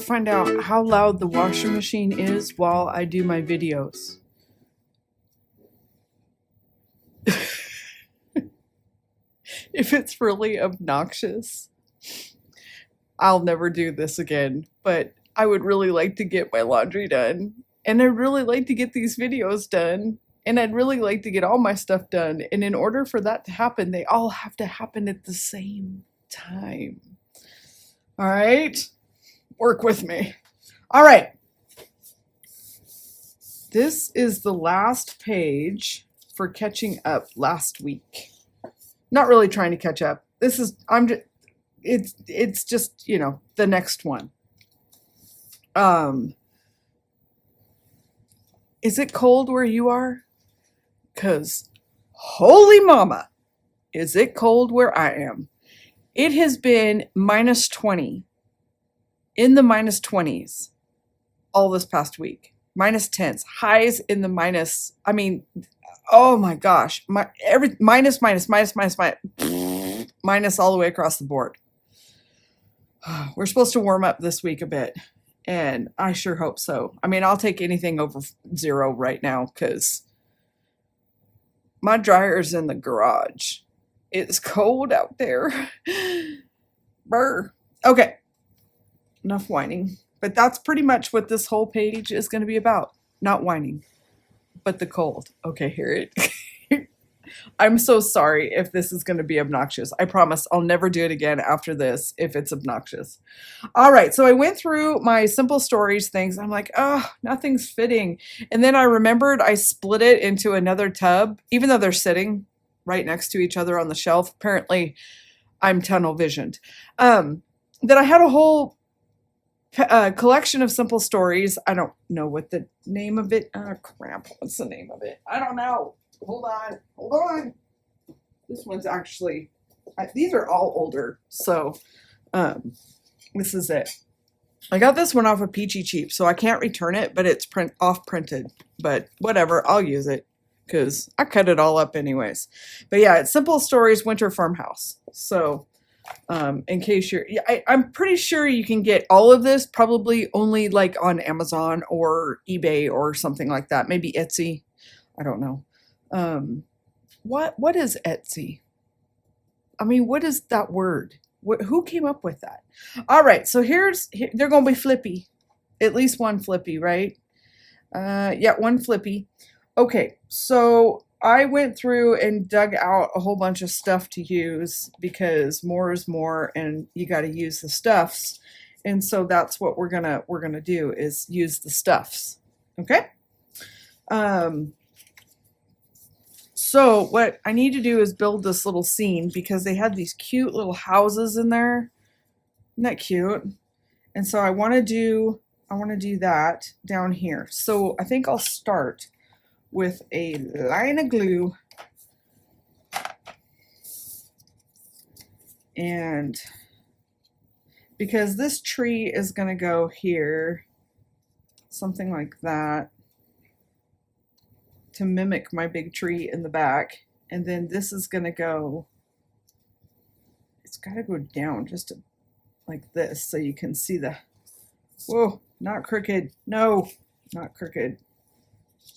find out how loud the washing machine is while I do my videos. If it's really obnoxious, I'll never do this again, but I would really like to get my laundry done, and I'd really like to get these videos done, and I'd really like to get all my stuff done, and in order for that to happen, they all have to happen at the same time. All right? Work with me. All right. This is the last page for catching up last week. Not really trying to catch up. It's just, you know, the next one. Is it cold where you are? 'Cause holy mama, is it cold where I am. It has been minus 20, in the minus 20s all this past week. Minus 10s, highs in the minus, I mean, oh my gosh, minus all the way across the board. We're supposed to warm up this week a bit, and I sure hope so. I mean, I'll take anything over 0 right now because my dryer's in the garage. It's cold out there. Brr. Okay, enough whining. But that's pretty much what this whole page is going to be about. Not whining, but the cold. Okay, hear it. I'm so sorry if this is going to be obnoxious. I promise I'll never do it again after this if it's obnoxious. All right, so I went through my simple stories things. I'm like, oh, nothing's fitting. And then I remembered I split it into another tub, even though they're sitting right next to each other on the shelf. Apparently, I'm tunnel visioned. That I had a whole collection of simple stories. I don't know what the name of it. Oh, crap. What's the name of it? I don't know. Hold on. This one's actually, these are all older. So this is it. I got this one off of Peachy Cheap, so I can't return it, but it's off printed. But whatever, I'll use it because I cut it all up anyways. But yeah, it's Simple Stories Winter Farmhouse. So in case I'm pretty sure you can get all of this probably only like on Amazon or eBay or something like that. Maybe Etsy. I don't know. What is Etsy? I mean, what is that word? Who came up with that? All right, so they're going to be flippy. At least one flippy, right? Yeah, one flippy. Okay, so I went through and dug out a whole bunch of stuff to use because more is more and you got to use the stuffs. And so that's what we're going to do is use the stuffs. Okay? So what I need to do is build this little scene because they had these cute little houses in there. Isn't that cute? And so I want to do that down here. So I think I'll start with a line of glue and because this tree is going to go here, something like that, to mimic my big tree in the back, and then this is going to go, it's got to go down just like this so you can see the, whoa, not crooked, no, not crooked.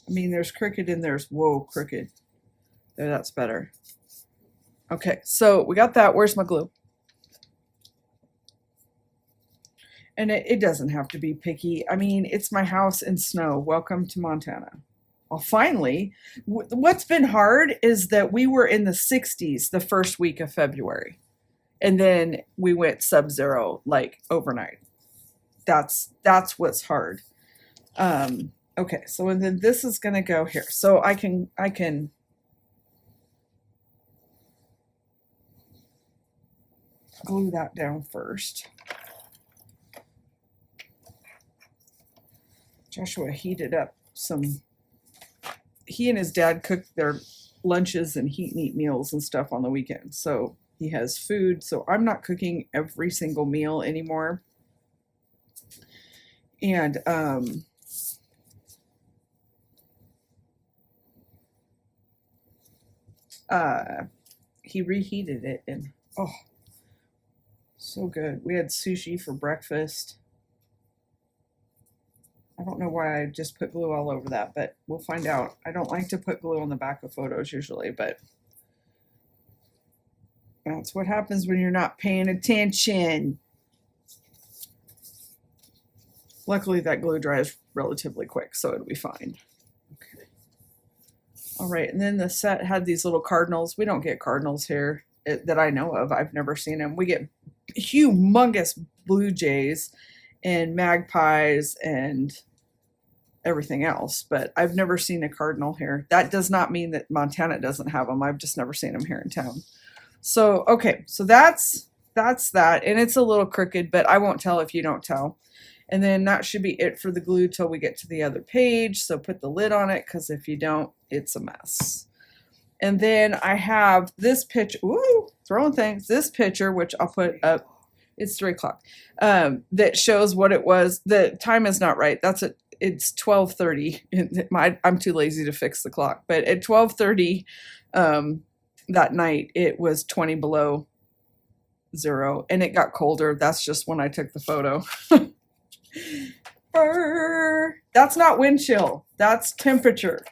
I mean, there's crooked and there's, whoa, crooked. There, that's better. Okay, so we got that. Where's my glue? And it doesn't have to be picky. I mean, it's my house in snow. Welcome to Montana. Well, finally, what's been hard is that we were in the 60s the first week of February. And then we went sub-zero like overnight. That's what's hard. Okay, so and then this is going to go here. So I can glue that down first. Joshua heated up he and his dad cooked their lunches and heat and eat meals and stuff on the weekend. So he has food. So I'm not cooking every single meal anymore. And he reheated it and oh, so good. We had sushi for breakfast. I don't know why I just put glue all over that, but we'll find out. I don't like to put glue on the back of photos usually, but that's what happens when you're not paying attention. Luckily, that glue dries relatively quick, so it'll be fine. Okay. All right, and then the set had these little cardinals. We don't get cardinals here that I know of. I've never seen them. We get humongous blue jays and magpies and everything else, but I've never seen a cardinal here. That does not mean that Montana doesn't have them. I've just never seen them here in town. So, okay, so that's that, and it's a little crooked, but I won't tell if you don't tell. And then that should be it for the glue till we get to the other page. So put the lid on it, because if you don't, it's a mess. And then I have this picture, ooh, throwing things, this picture, which I'll put up, it's 3 o'clock, that shows what it was. The time is not right. It's 12:30. I'm too lazy to fix the clock, but at 12:30 that night, it was 20 below zero, and it got colder. That's just when I took the photo. That's not wind chill. That's temperature.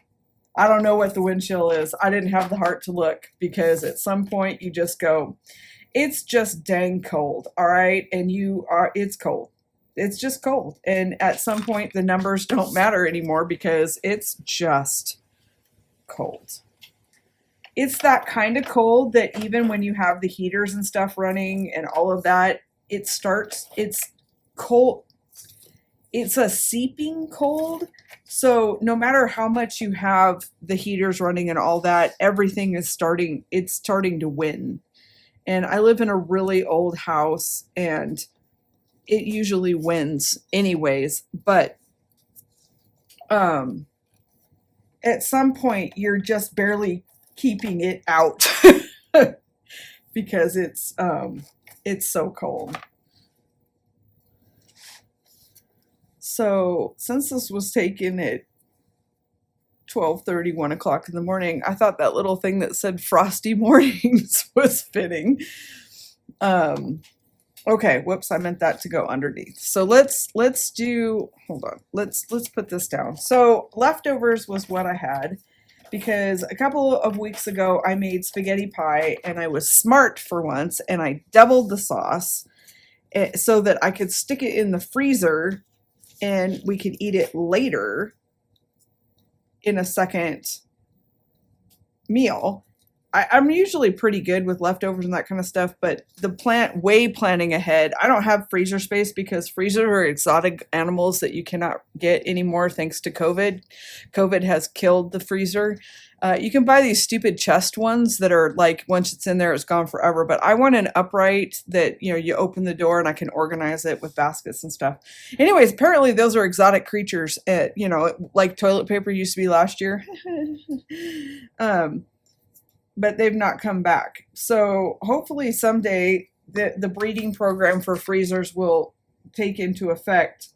I don't know what the wind chill is. I didn't have the heart to look, because at some point you just go, it's just dang cold. All right. And it's cold. It's just cold. And at some point the numbers don't matter anymore, because it's just cold. It's that kind of cold that even when you have the heaters and stuff running and all of that, it's cold. It's a seeping cold. So no matter how much you have the heaters running and all that, everything is starting to win. And I live in a really old house, and it usually wins anyways, but at some point you're just barely keeping it out because it's so cold. So since this was taken at 12:30, 1 o'clock in the morning, I thought that little thing that said Frosty Mornings was fitting. Okay, whoops, I meant that to go underneath. So let's do, hold on, let's put this down. So leftovers was what I had, because a couple of weeks ago I made spaghetti pie, and I was smart for once, and I doubled the sauce so that I could stick it in the freezer and we could eat it later in a second meal. I'm usually pretty good with leftovers and that kind of stuff, but planning ahead. I don't have freezer space, because freezers are exotic animals that you cannot get anymore thanks to COVID. COVID has killed the freezer. You can buy these stupid chest ones that are like, once it's in there, it's gone forever. But I want an upright that, you open the door and I can organize it with baskets and stuff. Anyways, apparently those are exotic creatures, like toilet paper used to be last year. But they've not come back. So hopefully someday the breeding program for freezers will take into effect,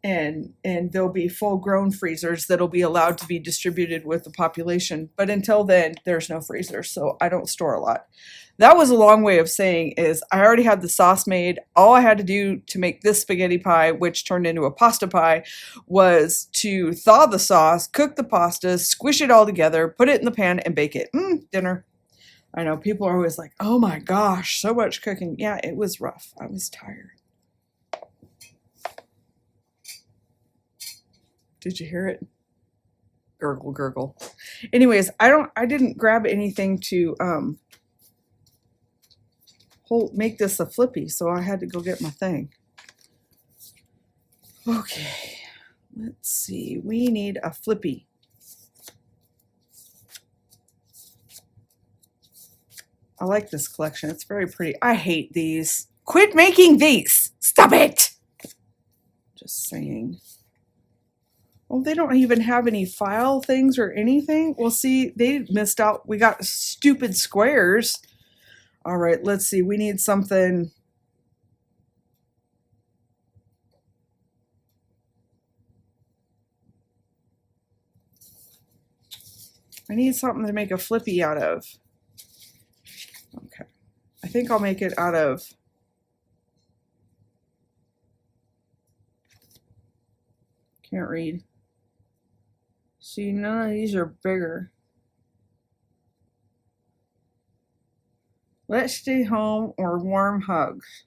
and there'll be full-grown freezers that'll be allowed to be distributed with the population. But until then, there's no freezer, so I don't store a lot. That was a long way of saying is I already had the sauce made. All I had to do to make this spaghetti pie, which turned into a pasta pie, was to thaw the sauce, cook the pasta, squish it all together, put it in the pan, and bake it. Dinner. I know people are always like, oh my gosh, so much cooking. Yeah, it was rough. I was tired. Did you hear it? Gurgle, gurgle. Anyways, I didn't grab anything to make this a flippy, so I had to go get my thing. Okay, let's see. We need a flippy. I like this collection. It's very pretty. I hate these. Quit making these. Stop it. Just saying. Well, they don't even have any file things or anything. Well, see, they missed out. We got stupid squares. All right, let's see. We need something. I need something to make a flippy out of. Okay. I think I'll make it out of Can't read. See, none of these are bigger. Let's stay home or warm hugs.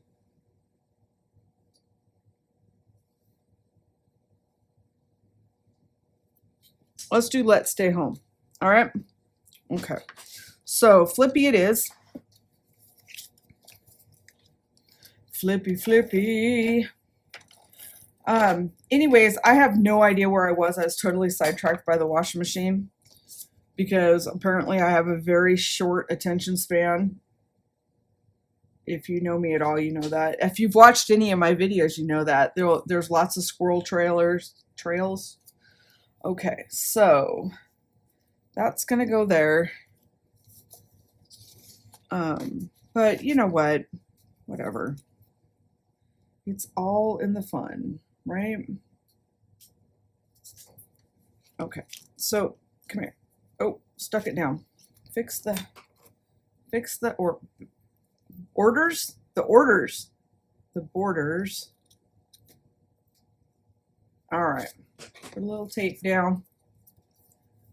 Let's do let's stay home. All right. Okay. So flippy it is. Flippy, flippy. Anyways, I have no idea where I was. I was totally sidetracked by the washing machine because apparently I have a very short attention span. If you know me at all, you know that. If you've watched any of my videos, you know that. There's lots of squirrel trails. Okay, so that's going to go there. But you know what? Whatever. It's all in the fun, right? Okay, so come here. Oh, stuck it down. Fix the orders, the borders. All right, put a little tape down.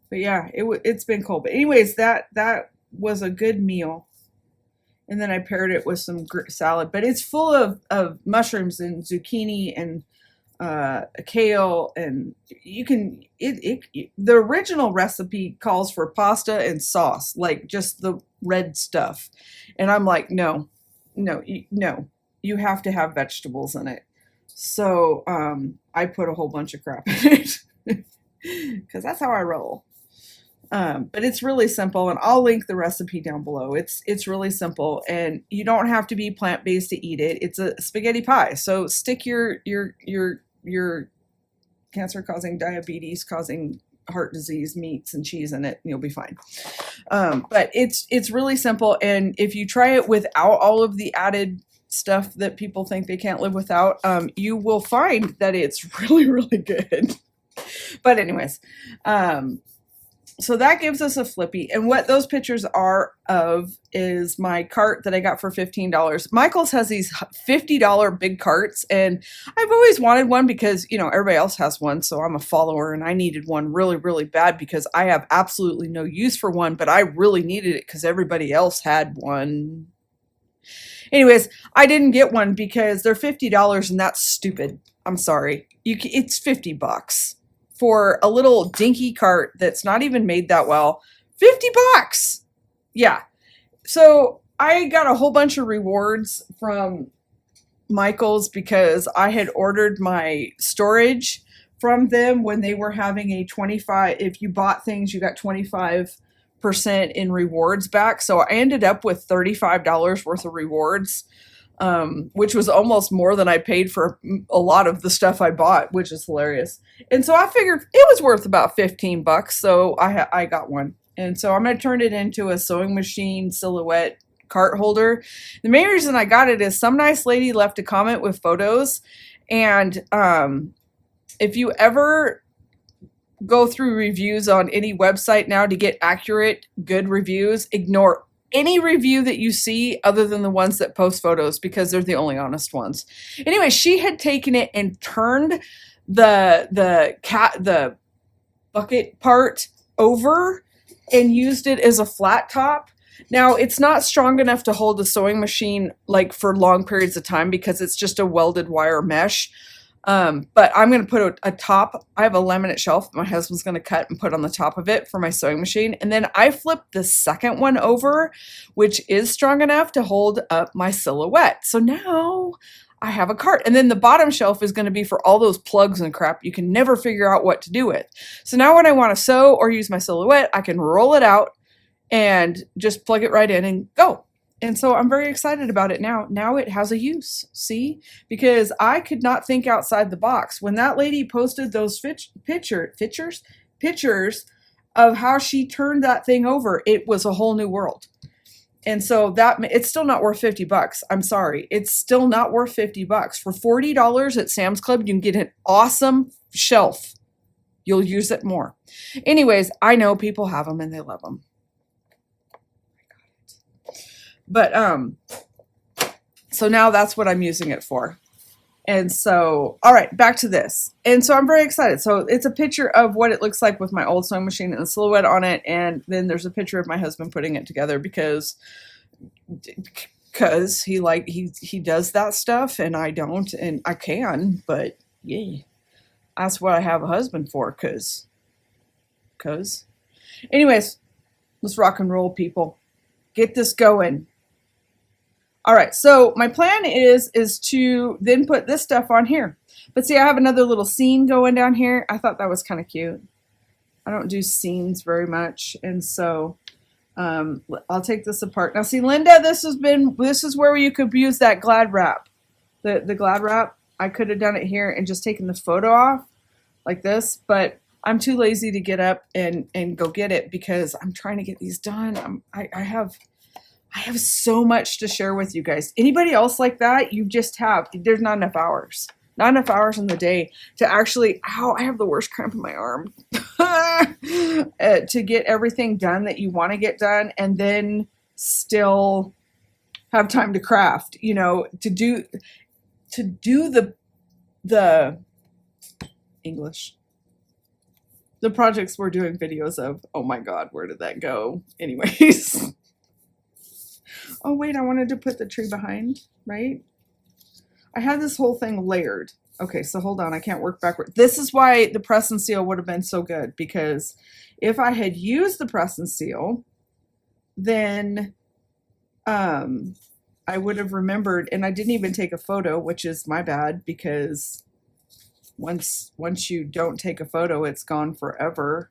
But yeah, it's been cold. But anyways, that was a good meal. And then I paired it with some salad. But it's full of mushrooms and zucchini and kale, and you can the original recipe calls for pasta and sauce, like just the red stuff, and I'm like, no, you have to have vegetables in it. So I put a whole bunch of crap in it because that's how I roll. But it's really simple, and I'll link the recipe down below. It's really simple, and you don't have to be plant-based to eat it. It's a spaghetti pie, so stick your cancer-causing, diabetes-causing, heart disease meats and cheese in it, and you'll be fine. But it's really simple, and if you try it without all of the added stuff that people think they can't live without, you will find that it's really, really good. But anyways, so that gives us a flippy. And what those pictures are of is my cart that I got for $15. Michael's has these $50 big carts, and I've always wanted one because, you know, everybody else has one. So I'm a follower, and I needed one really, really bad because I have absolutely no use for one, but I really needed it because everybody else had one. Anyways, I didn't get one because they're $50, and that's stupid. I'm sorry. It's $50. For a little dinky cart that's not even made that well. $50. Yeah. So I got a whole bunch of rewards from Michael's because I had ordered my storage from them when they were having a 25, if you bought things, you got 25% in rewards back. So I ended up with $35 worth of rewards, which was almost more than I paid for a lot of the stuff I bought, which is hilarious. And so I figured it was worth about $15, so I got one. And so I'm going to turn it into a sewing machine silhouette cart holder. The main reason I got it is some nice lady left a comment with photos, and if you ever go through reviews on any website now to get accurate, good reviews, ignore any review that you see other than the ones that post photos because they're the only honest ones. Anyway, she had taken it and turned the bucket part over and used it as a flat top. Now, it's not strong enough to hold a sewing machine like for long periods of time because it's just a welded wire mesh. But I'm going to put a top. I have a laminate shelf my husband's going to cut and put on the top of it for my sewing machine. And then I flipped the second one over, which is strong enough to hold up my silhouette. So now I have a cart. And then the bottom shelf is going to be for all those plugs and crap you can never figure out what to do with. So now when I want to sew or use my silhouette, I can roll it out and just plug it right in and go. And so I'm very excited about it now. Now it has a use, see? Because I could not think outside the box. When that lady posted those pictures of how she turned that thing over, it was a whole new world. And so it's still not worth $50. I'm sorry. It's still not worth $50. For $40 at Sam's Club, you can get an awesome shelf. You'll use it more. Anyways, I know people have them and they love them. But, so now that's what I'm using it for. And so, all right, back to this. And so I'm very excited. So it's a picture of what it looks like with my old sewing machine and a silhouette on it. And then there's a picture of my husband putting it together because he does that stuff and I don't, and I can, but yeah, that's what I have a husband for. Cause anyways, let's rock and roll, people. Get this going. All right, so my plan is to then put this stuff on here. But see, I have another little scene going down here. I thought that was kind of cute. I don't do scenes very much, and so I'll take this apart. Now, see, Linda, this is where you could use that Glad wrap. The Glad wrap, I could have done it here and just taken the photo off like this, but I'm too lazy to get up and go get it because I'm trying to get these done. I have so much to share with you guys. Anybody else like that? There's not enough hours. Not enough hours in the day to actually, I have the worst cramp in my arm. To get everything done that you want to get done and then still have time to craft, to do the English. The projects we're doing videos of. Oh my God, where did that go? Anyways. Oh wait, I wanted to put the tree behind, right? I had this whole thing layered. Okay, so hold on, I can't work backward. This is why the press and seal would have been so good, because if I had used the press and seal, then I would have remembered, and I didn't even take a photo, which is my bad, because once you don't take a photo, it's gone forever.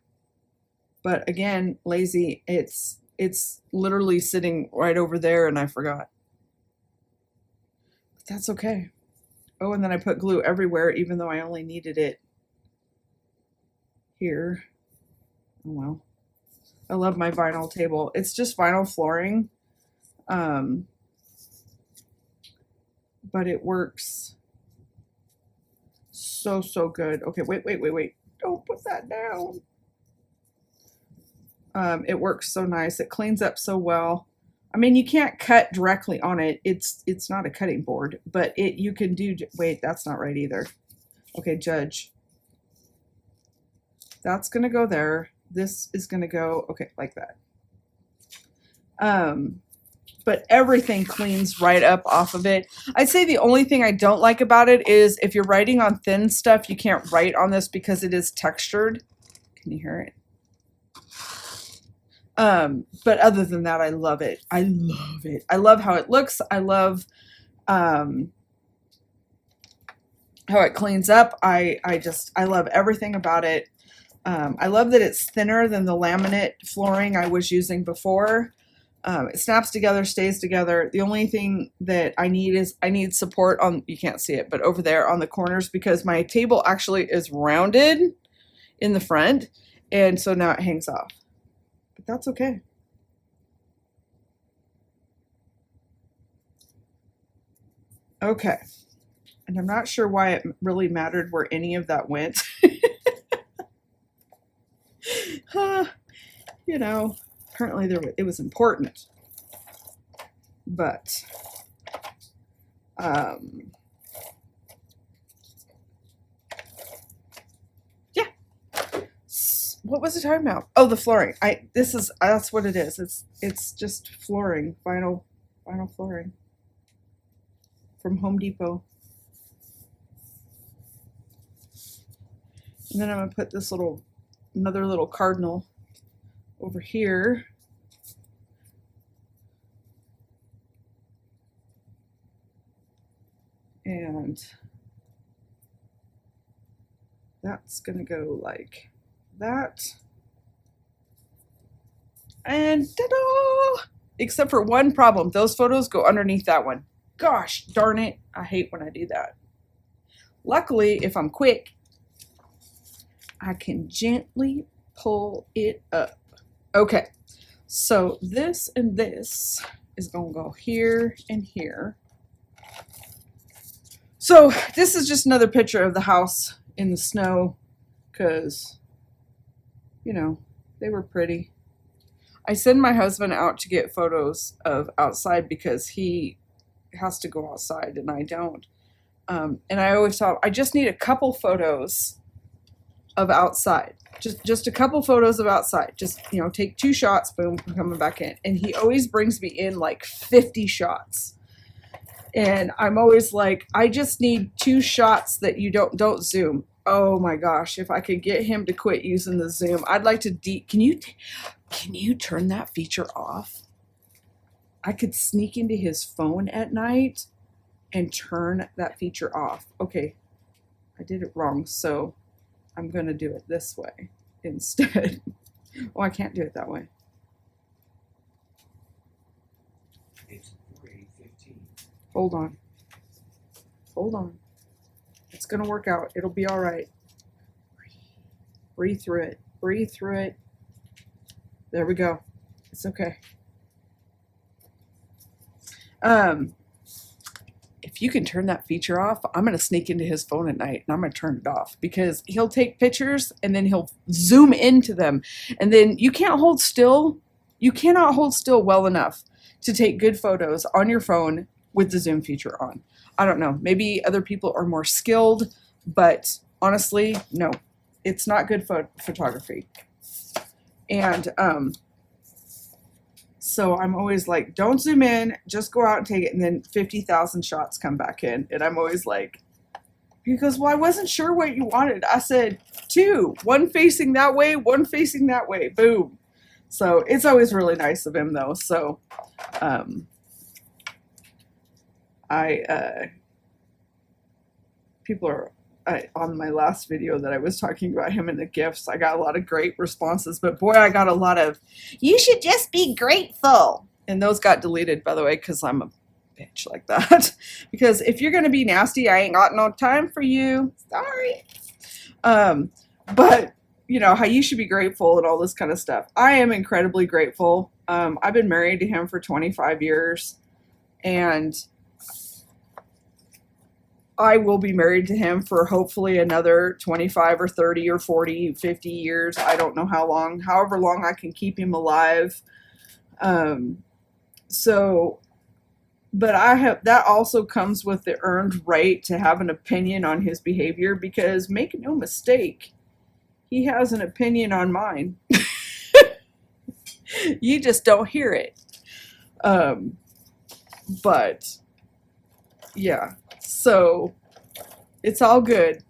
But again, lazy, it's literally sitting right over there and I forgot. But that's okay. Oh, and then I put glue everywhere, even though I only needed it here. Oh well. I love my vinyl table. It's just vinyl flooring. But it works so good. Okay, wait. Don't put that down. It works so nice. It cleans up so well. I mean, you can't cut directly on it. It's not a cutting board, but you can do. Wait, that's not right either. Okay, judge. That's gonna go there. This is gonna go like that. But everything cleans right up off of it. I'd say the only thing I don't like about it is if you're writing on thin stuff, you can't write on this because it is textured. Can you hear it? But other than that, I love it. I love it. I love how it looks. I love how it cleans up. I love everything about it. I love that it's thinner than the laminate flooring I was using before. It snaps together, stays together. The only thing that I need support on, you can't see it, but over there on the corners, because my table actually is rounded in the front, and so now it hangs off. But that's okay. Okay. And I'm not sure why it really mattered where any of that went. Apparently it was important. But yeah. What was it talking about? Oh, the flooring. That's what it is. It's just flooring, vinyl flooring from Home Depot. And then I'm gonna put this another little cardinal over here. And that's gonna go like that. And ta-da! Except for one problem. Those photos go underneath that one. Gosh darn it. I hate when I do that. Luckily, if I'm quick, I can gently pull it up. Okay, so this and this is gonna go here and here. So this is just another picture of the house in the snow because, they were pretty. I send my husband out to get photos of outside because he has to go outside and I don't. And I always thought, I just need a couple photos of outside. Just a couple photos of outside. Just, you know, take 2 shots, boom, I'm coming back in. And he always brings me in like 50 shots. And I'm always like, I just need 2 shots that you don't zoom. Oh my gosh, if I could get him to quit using the zoom. I'd like to can you turn that feature off? I could sneak into his phone at night and turn that feature off. Okay, I did it wrong, so I'm going to do it this way instead. Oh, I can't do it that way. It's 3:15. Hold on. Hold on. It's going to work out. It'll be all right. Breathe through it. Breathe through it. There we go. It's okay. If you can turn that feature off, I'm going to sneak into his phone at night and I'm going to turn it off because he'll take pictures and then he'll zoom into them. And then you can't hold still. You cannot hold still well enough to take good photos on your phone with the zoom feature on. I don't know. Maybe other people are more skilled, but honestly, no, it's not good photography. And, so I'm always like, don't zoom in, just go out and take it. And then 50,000 shots come back in. And I'm always like, he goes, well, I wasn't sure what you wanted. I said 2, 1 facing that way, 1 facing that way. Boom. So it's always really nice of him though. So, people are, on my last video that I was talking about him and the gifts, I got a lot of great responses, but boy, I got a lot of, you should just be grateful. And those got deleted, by the way, because I'm a bitch like that. Because if you're going to be nasty, I ain't got no time for you. Sorry. But, you know, how you should be grateful and all this kind of stuff. I am incredibly grateful. I've been married to him for 25 years, and I will be married to him for hopefully another 25 or 30 or 40, 50 years. I don't know how long, however long I can keep him alive. But that also comes with the earned right to have an opinion on his behavior, because make no mistake, he has an opinion on mine. You just don't hear it. But yeah. So, it's all good.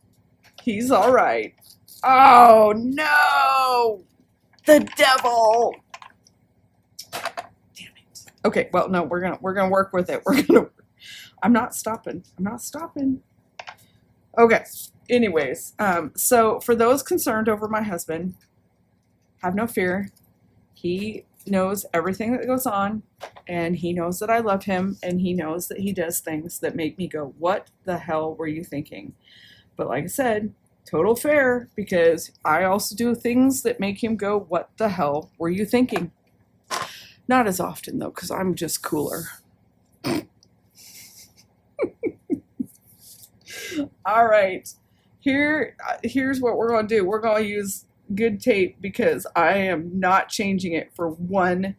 He's all right. Oh, no! The devil! Damn it. Okay, well, no, we're gonna work with it. I'm not stopping. I'm not stopping. Okay, anyways, so for those concerned over my husband, have no fear. He knows everything that goes on, and he knows that I love him, and he knows that he does things that make me go, what the hell were you thinking? But like I said, total fair, because I also do things that make him go, what the hell were you thinking? Not as often though, because I'm just cooler. All right, here's what we're going to do. We're going to use good tape, because I am not changing it for one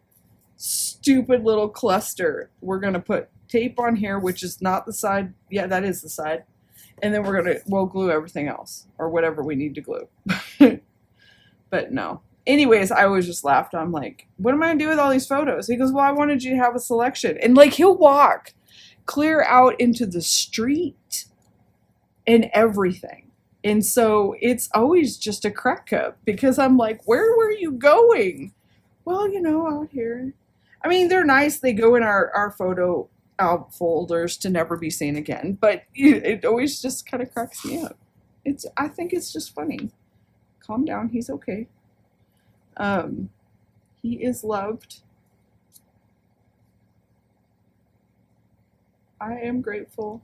stupid little cluster. We're going to put tape on here, which is not the side. Yeah, that is the side. And then we'll glue everything else, or whatever we need to glue. But no. Anyways, I always just laughed. I'm like, what am I going to do with all these photos? He goes, well, I wanted you to have a selection. And like, he'll walk clear out into the street and everything. And so it's always just a crack up, because I'm like, where were you going? Well, you know, out here. I mean, they're nice. They go in our photo folders to never be seen again. But it always just kind of cracks me up. I think it's just funny. Calm down. He's okay. He is loved. I am grateful,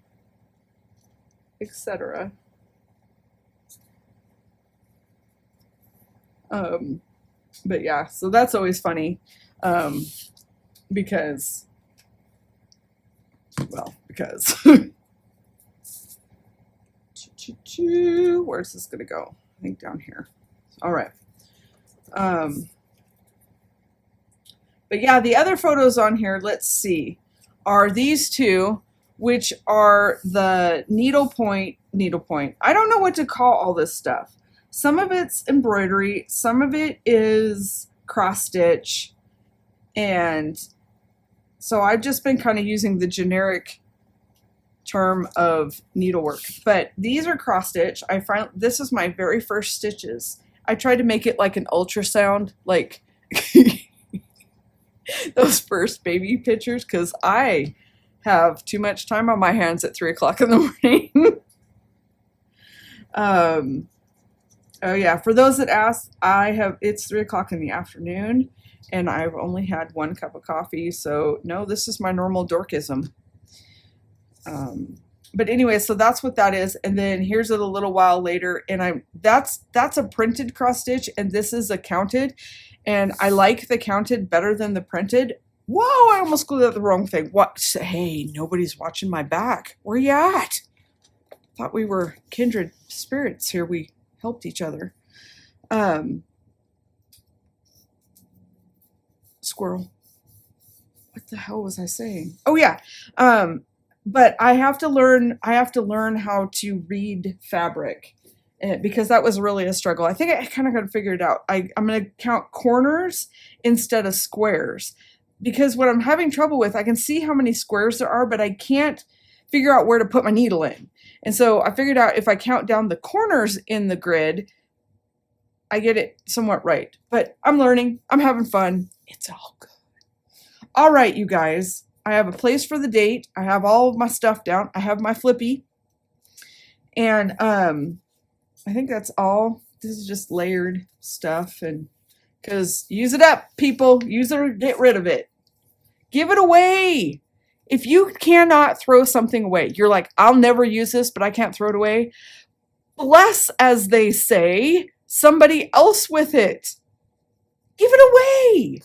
etc. But yeah, so that's always funny, because where's this gonna go? I think down here. All right. But yeah, the other photos on here, let's see, are these two which are the needlepoint. I don't know what to call all this stuff. Some of it's embroidery, some of it is cross stitch, and so I've just been kind of using the generic term of needlework. But these are cross stitch. This is my very first stitches. I tried to make it like an ultrasound, like those first baby pictures, because I have too much time on my hands at 3 o'clock in the morning. Oh yeah, for those that ask, it's 3 o'clock in the afternoon and I've only had 1 cup of coffee, so no, this is my normal dorkism. But anyway, so that's what that is. And then here's it a little while later, and that's a printed cross stitch, and this is a counted, and I like the counted better than the printed. Whoa, I almost glued out the wrong thing. What? Hey, nobody's watching my back. Where you at? Thought we were kindred spirits here. We helped each other. Squirrel. What the hell was I saying? Oh yeah. But I have to learn how to read fabric, because that was really a struggle. I think I kind of got to figure it out. I'm going to count corners instead of squares, because what I'm having trouble with, I can see how many squares there are, but I can't figure out where to put my needle in. And so I figured out if I count down the corners in the grid, I get it somewhat right. But I'm learning. I'm having fun. It's all good. All right, you guys. I have a place for the date. I have all of my stuff down. I have my flippy. And I think that's all. This is just layered stuff. And because use it up, people. Use it or get rid of it. Give it away. If you cannot throw something away, you're like, I'll never use this, but I can't throw it away. Bless, as they say, somebody else with it. Give it away.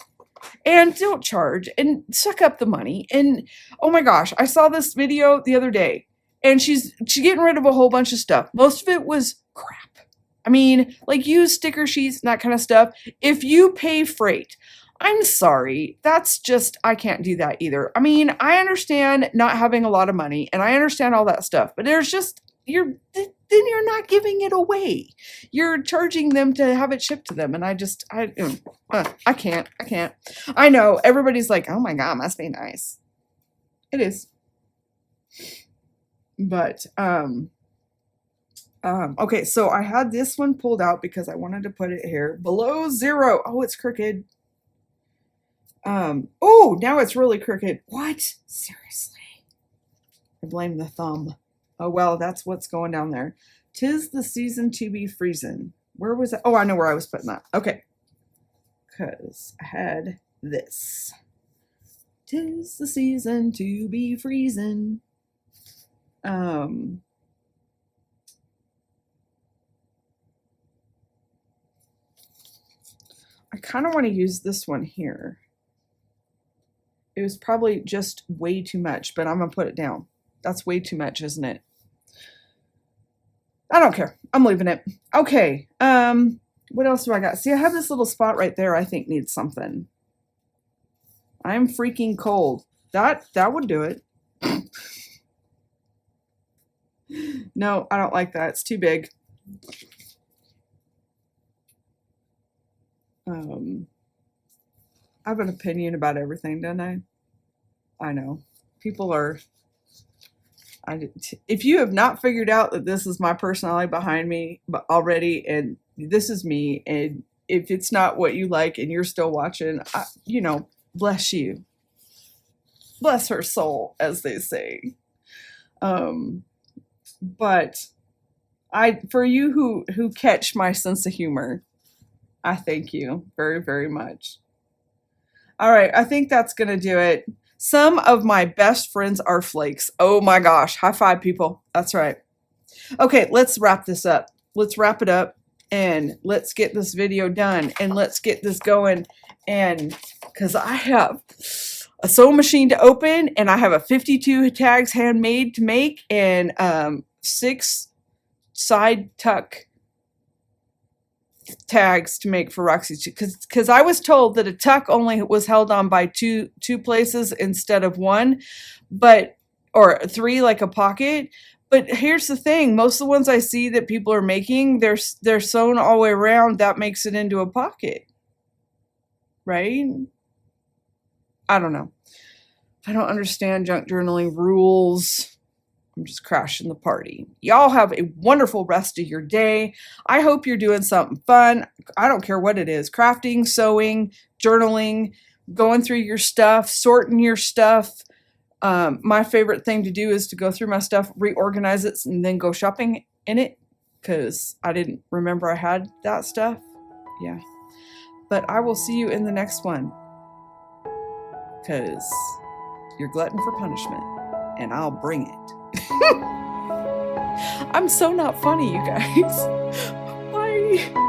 And don't charge, and suck up the money. And oh my gosh, I saw this video the other day, and she's getting rid of a whole bunch of stuff. Most of it was crap. I mean, like used sticker sheets and that kind of stuff. If you pay freight, I'm sorry, that's just, I can't do that either. I mean, I understand not having a lot of money, and I understand all that stuff, but there's just, then you're not giving it away. You're charging them to have it shipped to them, and I can't. I know, everybody's like, oh my God, must be nice. It is. But, okay, so I had this one pulled out because I wanted to put it here. Below 0. Oh, it's crooked. Oh, now it's really crooked. What? Seriously? I blame the thumb. Oh, well, that's what's going down there. 'Tis the season to be freezing. Where was it? Oh, I know where I was putting that. Okay. Because I had this. 'Tis the season to be freezing. I kind of want to use this one here. It was probably just way too much, but I'm going to put it down. That's way too much, isn't it? I don't care. I'm leaving it. Okay. What else do I got? See, I have this little spot right there I think needs something. I'm freaking cold. That would do it. No, I don't like that. It's too big. I have an opinion about everything, don't I? I know. People are... if you have not figured out that this is my personality behind me already, and this is me, and if it's not what you like and you're still watching, bless you. Bless her soul, as they say. But for you who catch my sense of humor, I thank you very, very much. All right, I think that's going to do it. Some of my best friends are flakes. Oh my gosh. High five, people. That's right. Okay, let's wrap this up. Let's wrap it up, and let's get this video done, and let's get this going. And because I have a sewing machine to open, and I have a 52 tags handmade to make, and 6 side tuck tags to make for Roxy, because I was told that a tuck only was held on by two places instead of one, but or 3 like a pocket. But here's the thing, most of the ones I see that people are making, they're sewn all the way around. That makes it into a pocket, right? I don't know. I don't understand junk journaling rules. I'm just crashing the party. Y'all have a wonderful rest of your day. I hope you're doing something fun. I don't care what it is. Crafting, sewing, journaling, going through your stuff, sorting your stuff. My favorite thing to do is to go through my stuff, reorganize it, and then go shopping in it because I didn't remember I had that stuff. Yeah. But I will see you in the next one because you're glutton for punishment and I'll bring it. I'm so not funny, you guys. Bye.